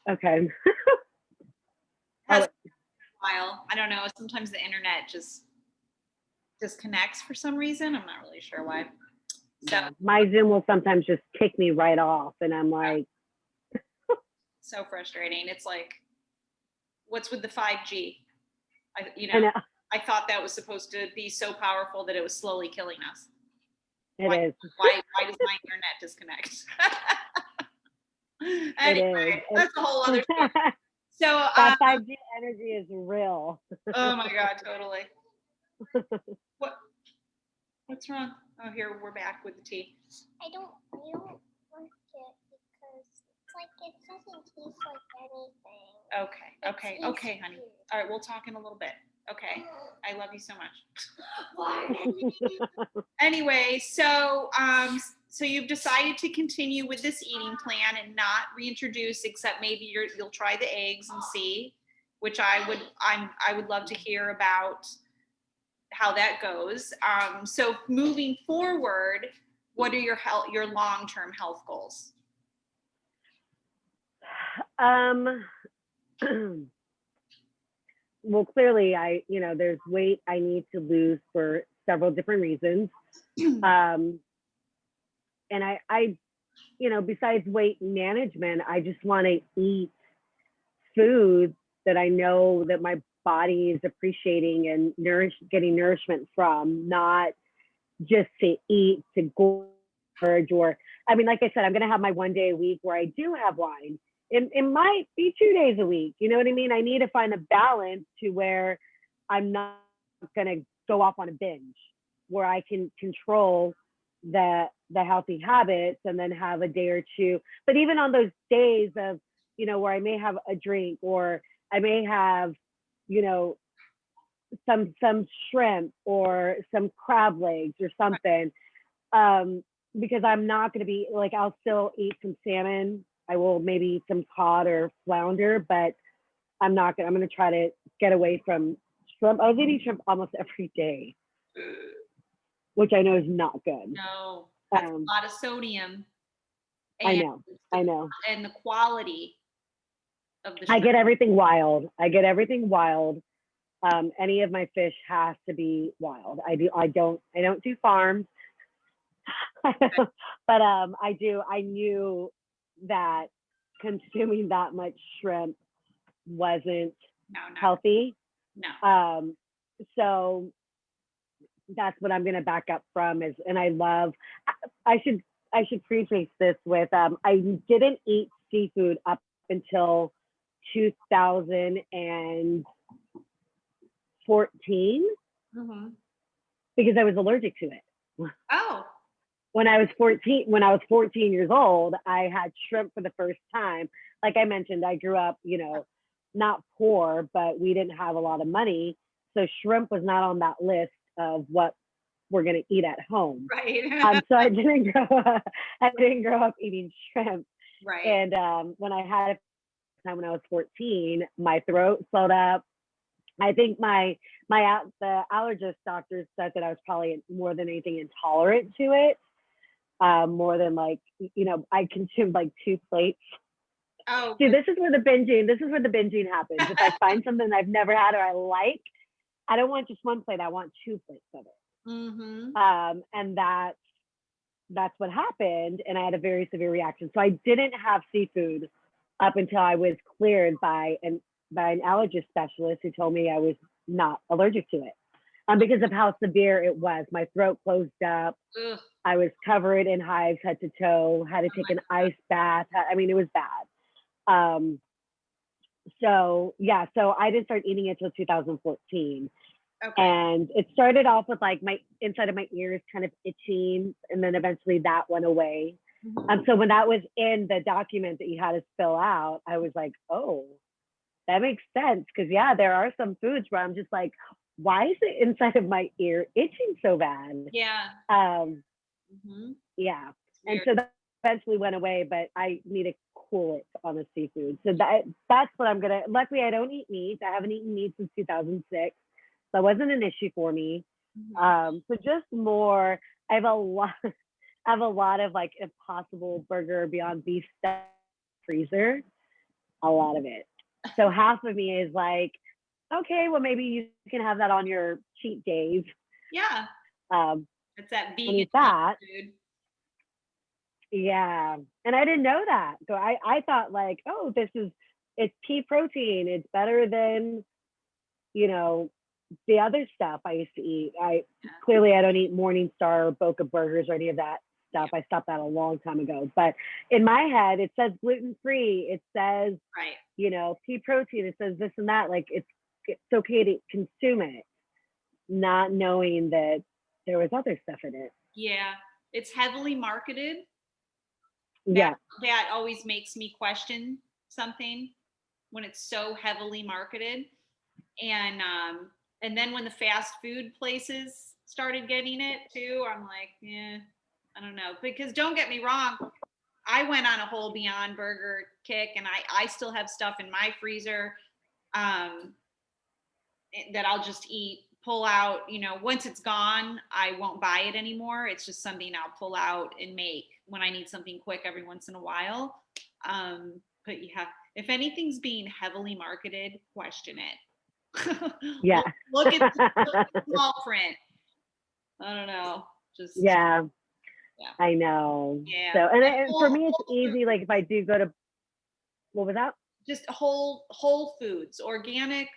Okay. Has Oh, a while. I don't know. Sometimes the internet just disconnects for some reason. I'm not really sure why. So yeah. My Zoom will sometimes just kick me right off, and I'm like, so frustrating. It's like, what's with the 5G? I, you and know, I thought that was supposed to be so powerful that it was slowly killing us. it Why? is. Why does my internet disconnect? It Anyway, is. that's a whole other story. So, That 5G energy is real. oh my God, totally. What? What's wrong? Oh, here we're back with the tea. I don't like it because it's like it doesn't taste like anything. Okay, okay, honey. All right, we'll talk in a little bit. Okay, I love you so much. Anyway, so you've decided to continue with this eating plan and not reintroduce, except maybe you'll try the eggs and see, which I would love to hear about how that goes. So moving forward, what are your long-term health goals? um, well, clearly, there's weight I need to lose for several different reasons. Um, and besides weight management, I just want to eat food that I know that my body is appreciating and getting nourishment from, not just to eat to gorge. Or, I mean, like I said, I'm going to have my 1 day a week where I do have wine. It might be 2 days a week. You know what I mean? I need to find a balance to where I'm not going to go off on a binge, where I can control the healthy habits and then have a day or two. But even on those days of, where I may have a drink, or I may have, you know, some shrimp or some crab legs or something. Um, because I'm not going to be like, I'll still eat some salmon. I will maybe eat some cod or flounder, but I'm going to try to get away from shrimp. I was eating shrimp almost every day, which I know is not good. No, that's a Um, lot of sodium, I and know, I know. and the quality of the I shrimp. get everything wild. I get everything wild. Any of my fish has to be wild. I don't do farms. But I knew that consuming that much shrimp wasn't No, no, healthy. no. So that's what I'm going to back up from is, and I should preface this with, I didn't eat seafood up until 2014 Mm-hmm. because I was allergic to it. Oh, When I was 14 years old, I had shrimp for the first time. Like I mentioned, I grew up, not poor, but we didn't have a lot of money. So shrimp was not on that list of what we're going to eat at home. right. So I didn't grow up eating shrimp. Right. And when I had it time when I was 14, my throat swelled up. I think the allergist doctor said that I was probably more than anything intolerant to it. More than like, I consumed like 2 plates. Oh, See, this is where the binging happens. If I find something I've never had or I like, I don't want just 1 plate. I want 2 plates of it. mm-hmm. And that's what happened. And I had a very severe reaction. So I didn't have seafood up until I was cleared by an allergist specialist who told me I was not allergic to it. Because of how severe it was. My throat closed up. Ugh. I was covered in hives head to toe, had to take an ice bath. I mean, it was bad. So I didn't start eating it until 2014. Okay. And it started off with like my inside of my ears kind of itching, and then eventually that went away. Mm-hmm. So when that was in the document that you had to fill out, I was like, oh, that makes sense. Because there are some foods where I'm just like, why is the inside of my ear itching so bad? Yeah. Mm-hmm. Yeah. And so that eventually went away, but I need to cool it on the seafood. So that's what I'm gonna. Luckily, I don't eat meat. I haven't eaten meat since 2006, so it wasn't an issue for me. Mm-hmm. So just more. I have a lot. I have a lot of like Impossible Burger, Beyond Beef stuff in the freezer. a lot of it. So half of me is like, okay, well, maybe you can have that on your cheat days. Yeah, Um, it's that and vegan eat that. food. Yeah. And I didn't know that. So I thought like, oh, it's pea protein. It's better than, you know, the other stuff I used to eat. Clearly I don't eat Morningstar or Boca Burgers or any of that stuff. I stopped that a long time ago. But in my head, it says gluten free. It says, Right. you know, pea protein. It says this and that. Like it's okay to consume it, not knowing that there was other stuff in it. Yeah, it's heavily marketed. Yeah. That always makes me question something when it's so heavily marketed. And then when the fast food places started getting it too, I'm like, yeah, I don't know. Because don't get me wrong, I went on a whole Beyond Burger kick, and I still have stuff in my freezer um, that I'll just eat, pull out. You know, once it's gone, I won't buy it anymore. It's just something I'll pull out and make when I need something quick every once in a while. But you have, if anything's being heavily marketed, question it. Yeah. look at the small print. I don't know. Just Yeah. yeah. I know. Yeah. So, and for me, it's Whole easy. Like if I do go to, what was that? just whole foods, organic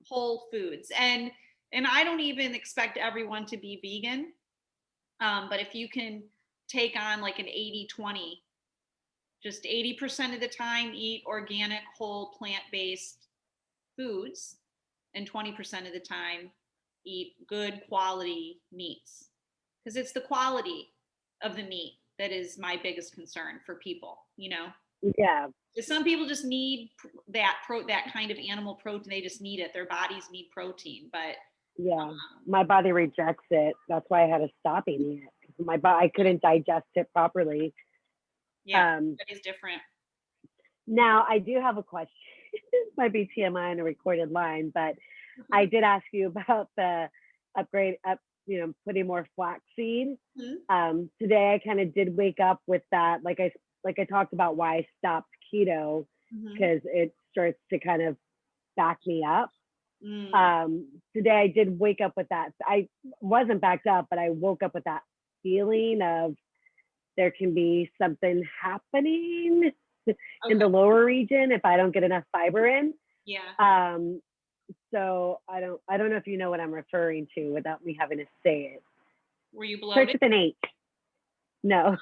whole foods. And I don't even expect everyone to be vegan. But if you can take on like an 80-20, just 80% of the time eat organic, whole, plant-based foods, and 20% of the time eat good quality meats. Because it's the quality of the meat that is my biggest concern for people, you know? Yeah. Some people just need that kind of animal protein. They just need it. Their bodies need protein, but Yeah. My body rejects it. That's why I had to stop eating it. I couldn't digest it properly. yeah, that is different. Now I do have a question. This might be TMI on a recorded line, but I did ask you about the putting more flaxseed. Today I kind of did wake up with that. Like I talked about why I stopped keto, because it starts to kind of back me up. Today I did wake up with that. I wasn't backed up, but I woke up with that feeling of there can be something happening in the lower region if I don't get enough fiber in. Yeah. So I don't know if you know what I'm referring to without me having to say it. Were you Starts bloated? with an H. No.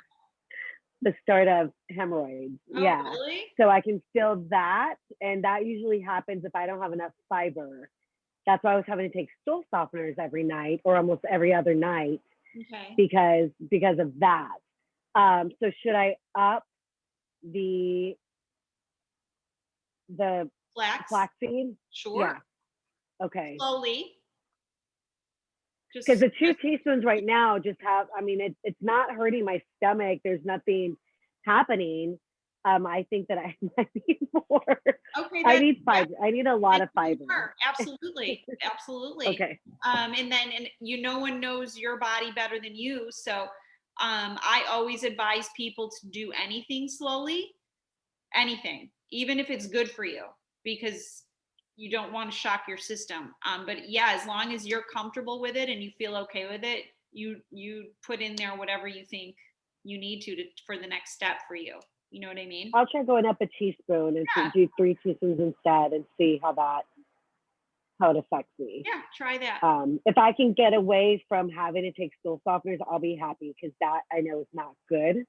The start of hemorrhoids. Oh, yeah. really? So I can feel that, and that usually happens if I don't have enough fiber. That's why I was having to take stool softeners every night or almost every other night. Okay. Because of that. So should I up the flaxseed? Sure. Yeah. Okay. Slowly. Because the 2 teaspoons right now just have, I mean, it's not hurting my stomach. There's nothing happening. I think that I might need more. Okay. I need fiber. I need a lot of fiber. Absolutely. Absolutely. Okay. And no one knows your body better than you. So I always advise people to do anything slowly, anything, even if it's good for you, because you don't want to shock your system. But yeah, as long as you're comfortable with it and you feel okay with it, you put in there whatever you think you need to for the next step for you. You know what I mean? I'll try going up a teaspoon and do 3 teaspoons instead and see how it affects me. Yeah, try that. If I can get away from having to take stool softeners, I'll be happy, because that I know is not good.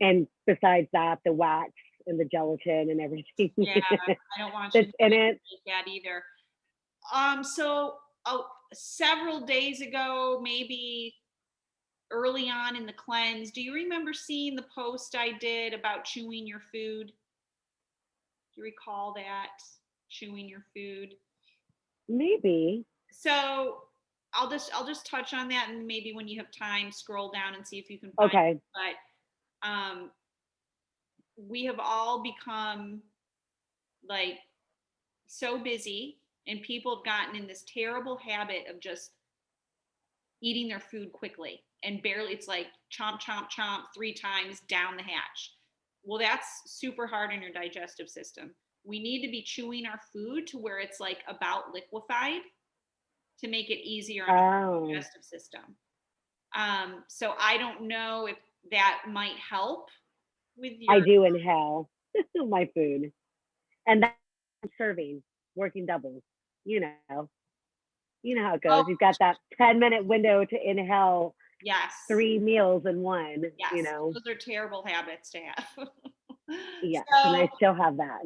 And besides that, the wax and the gelatin and everything. Yeah, I don't want you to take that either. So several days ago, maybe early on in the cleanse, do you remember seeing the post I did about chewing your food? Do you recall that? Chewing your food? Maybe. So I'll just touch on that, and maybe when you have time, scroll down and see if you can find okay. it. But we have all become like so busy, and people have gotten in this terrible habit of just eating their food quickly and barely, it's like chomp, chomp, chomp 3 times down the hatch. Well, that's super hard on your digestive system. we need to be chewing our food to where it's like about liquefied to make it easier on our Oh, digestive system. So I don't know if that might help with I your, do inhale my food. And that's serving, working doubles. You know, you know how it oh, goes. You've got that 10-minute window to inhale yes, 3 meals in one, yes, you know. those are terrible habits to have. Yes, and So I still have that.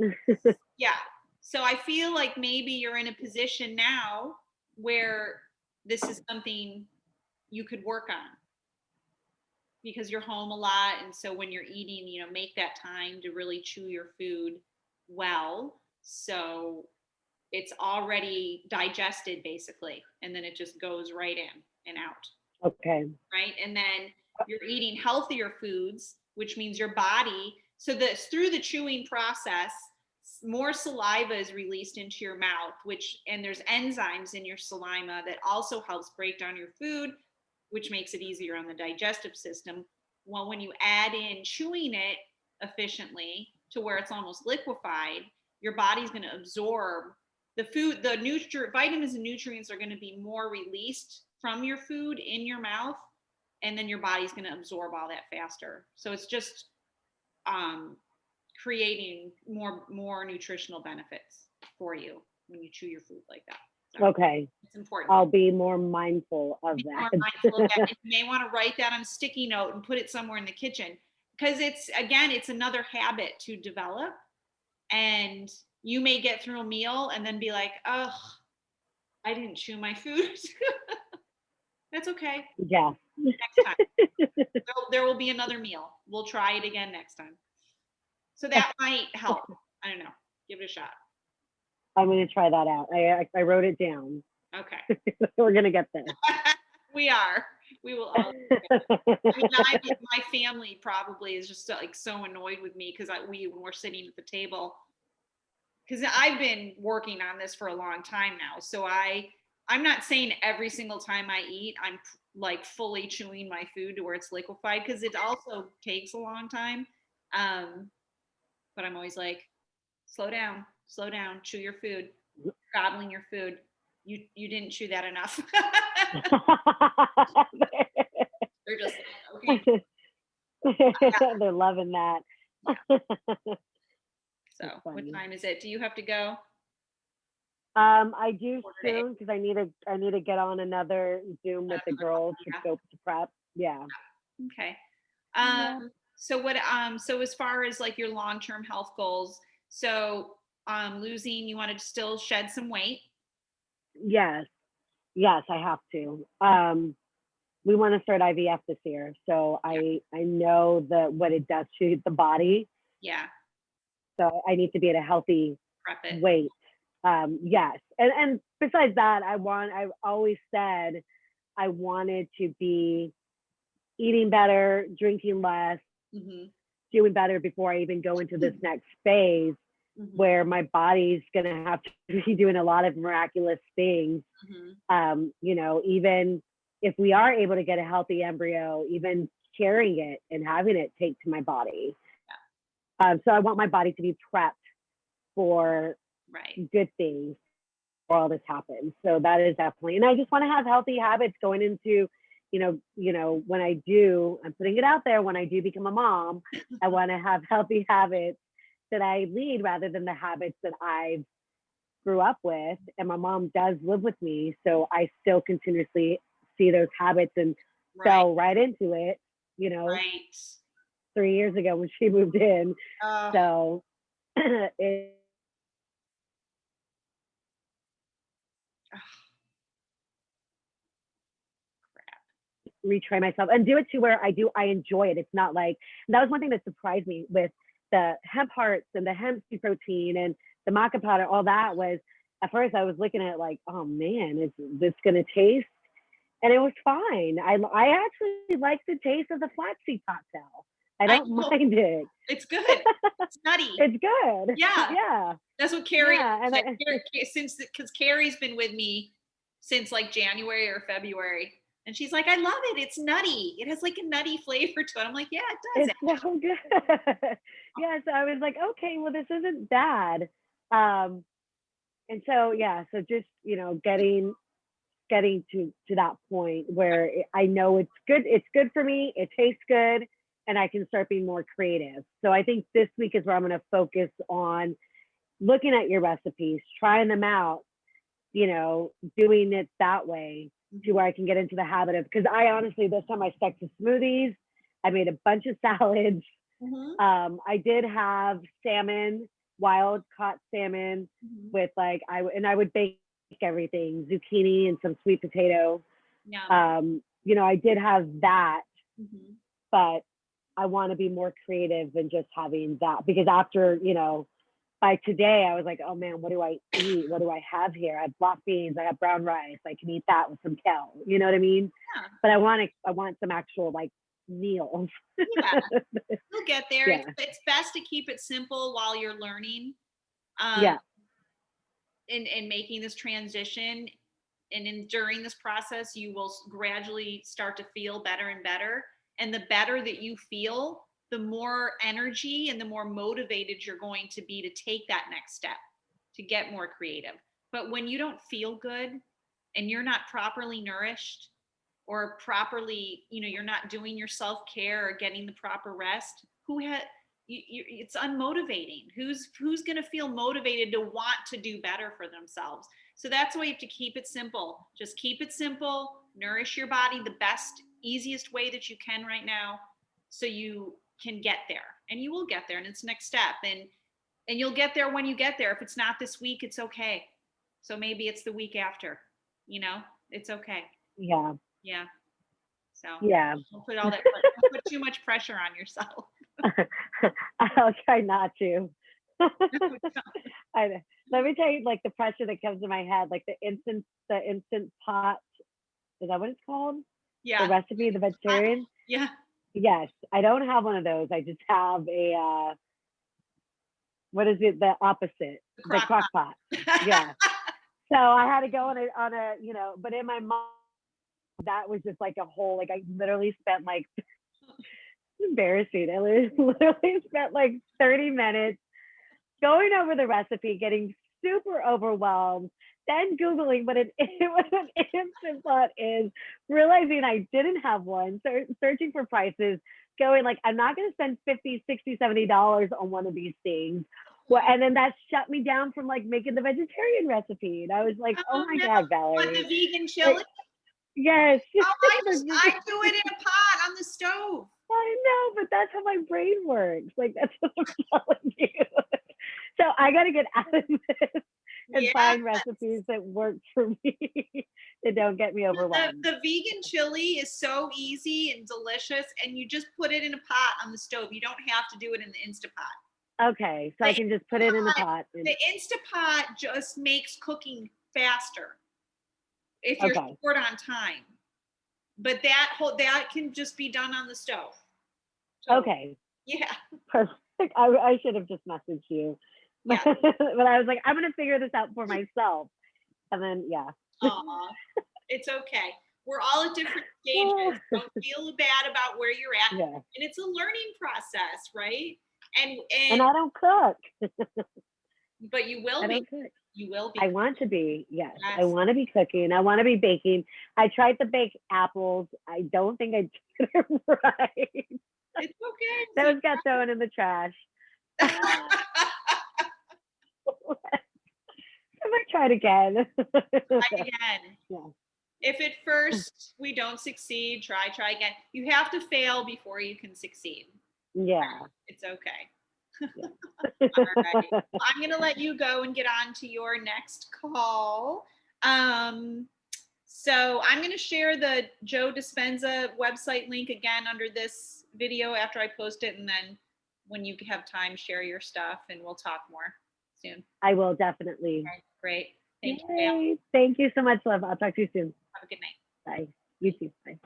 yeah. So I feel like maybe you're in a position now where this is something you could work on because you're home a lot. And so when you're eating, make that time to really chew your food well. So it's already digested basically. And then it just goes right in and out. Okay. Right. And then you're eating healthier foods, which means your body, so that through the chewing process, more saliva is released into your mouth, and there's enzymes in your saliva that also helps break down your food, which makes it easier on the digestive system. Well, when you add in chewing it efficiently to where it's almost liquefied, your body's going to absorb the food, vitamins and nutrients are going to be more released from your food in your mouth, and then your body's going to absorb all that faster. So it's just creating more nutritional benefits for you when you chew your food like that. So Okay. it's important. I'll be more mindful of Be more that. mindful of that. And you may want to write that on a sticky note and put it somewhere in the kitchen, because it's another habit to develop, and you may get through a meal and then be like, oh, I didn't chew my food. That's okay. Yeah. Next time. There will be another meal. We'll try it again next time. So that might help. I don't know. Give it a shot. I'm going to try that out. I wrote it down. Okay. We're going to get there. We are. We will all. My family probably is just like so annoyed with me because when we're sitting at the table, because I've been working on this for a long time now. So I'm not saying every single time I eat, I'm like fully chewing my food to where it's liquefied, because it also takes a long time. But I'm always like, slow down, chew your food, gobbling your food. You didn't chew that enough. They're just like, okay. They're loving that. So what time is it? Do you have to go? I do soon, because I need to get on another Zoom with the girls to go to prep. Yeah. Okay. Yeah. So as far as like your long-term health goals, so you want to still shed some weight? Yes, I have to. We want to start IVF this year, so I know what it does to the body. Yeah. So I need to be at a healthy Prep it. weight. Yes, and besides that, I've always said I wanted to be eating better, drinking less, doing better before I even go into this next phase, where my body's gonna have to be doing a lot of miraculous things. Even if we are able to get a healthy embryo, even carrying it and having it take to my body. So I want my body to be prepped for good things before all this happens. So that is definitely, and I just want to have healthy habits going into, when I'm putting it out there, when I do become a mom, I want to have healthy habits that I lead rather than the habits that I grew up with. And my mom does live with me, so I still continuously see those habits and fell right into it, 3 years ago when she moved in. So retrain myself and do it to where I enjoy it. It's not like, that was one thing that surprised me with the hemp hearts and the hemp seed protein and the maca powder. All that was, at first I was looking at it like, oh man, is this gonna taste? And it was fine. I actually like the taste of the flaxseed cocktail. I don't mind it. It's good. It's nutty. It's good. Yeah. Yeah. That's what Carrie, yeah, because Carrie's been with me since like January or February. And she's like, I love it. It's nutty. It has like a nutty flavor to it. I'm like, yeah, it does. It's so good. Yeah. So I was like, okay, well, this isn't bad. Um, and so, yeah, so just, getting to that point where I know it's good for me, it tastes good, and I can start being more creative. So I think this week is where I'm going to focus on looking at your recipes, trying them out, doing it that way to where I can get into the habit of, because I honestly, this time I stuck to smoothies. I made a bunch of salads. Mhm, I did have salmon, wild caught salmon mhm. with I would bake everything, zucchini and some sweet potato. Yum. I did have that, Mhm. but I want to be more creative than just having that because after, by today I was like, oh man, what do I eat? What do I have here? I have black beans, I have brown rice. I can eat that with some kale. You know what I mean? Yeah. But I want some actual like meals. Yeah. You'll get there. Yeah. It's best to keep it simple while you're learning, um, Yeah. and making this transition. And during this process, you will gradually start to feel better and better. And the better that you feel, the more energy and the more motivated you're going to be to take that next step, to get more creative. But when you don't feel good and you're not properly nourished, or properly, you're not doing your self-care or getting the proper rest, it's unmotivating. Who's going to feel motivated to want to do better for themselves? So that's why you have to keep it simple. Just keep it simple, nourish your body the best, easiest way that you can right now, so you can get there. And you will get there, and it's the next step. And you'll get there when you get there. If it's not this week, it's okay. So maybe it's the week after, it's okay. Yeah. Yeah. So Yeah. don't don't put too much pressure on yourself. I'll try not to. Let me tell you, like the pressure that comes to my head, like the instant pot. Is that what it's called? The Yeah. recipe, the vegetarian. Yeah. Yes, I don't have one of those. I just have a what is it? The opposite, The the crock crock pot. pot. Yeah. So I had to go on a but in my mind that was just like a whole like I literally spent like embarrassing. I literally spent like 30 minutes going over the recipe, getting super overwhelmed, then Googling what an instant pot is, realizing I didn't have one, searching for prices, going like, I'm not going to spend 50, 60, $70 on one of these things. Well, and then that shut me down from like making the vegetarian recipe. And I was like, oh Oh my no. God, What, the Valerie. vegan chili? Like, yes. Oh, I do it in a pot on the stove. I know, but that's how my brain works. Like that's what I'm telling you. So I got to get out of this and Yeah. find recipes that work for me that don't get me overwhelmed. The vegan chili is so easy and delicious, and you just put it in a pot on the stove. You don't have to do it in the Instapot. Okay, so I can just put it in the pot and The Instapot just makes cooking faster if you're okay, short on time. But that can just be done on the stove. So okay, yeah, perfect. I should have just messaged you, yeah. but I was like, I'm gonna figure this out for myself, and then yeah, Aw, it's okay. We're all at different stages. Don't feel bad about where you're at. yeah. And it's a learning process, right? And And I don't cook. but you will I be. don't cook. You will I be. want to be, yes. I Yes. want to be cooking. I want to be baking. I tried to bake apples. I don't think I did it right. It's okay. Those got thrown in the trash. See? I might try it again. Try again. Yeah. If at first we don't succeed, try again. You have to fail before you can succeed. Yeah. It's okay. Yeah. All right. I'm going to let you go and get on to your next call. So I'm going to share the Joe Dispenza website link again under this video after I post it. And then when you have time, share your stuff and we'll talk more soon. I will definitely. Okay, great. Thank you, Val. Yay. Thank you so much, love. I'll talk to you soon. Have a good night. Bye. You too. Bye.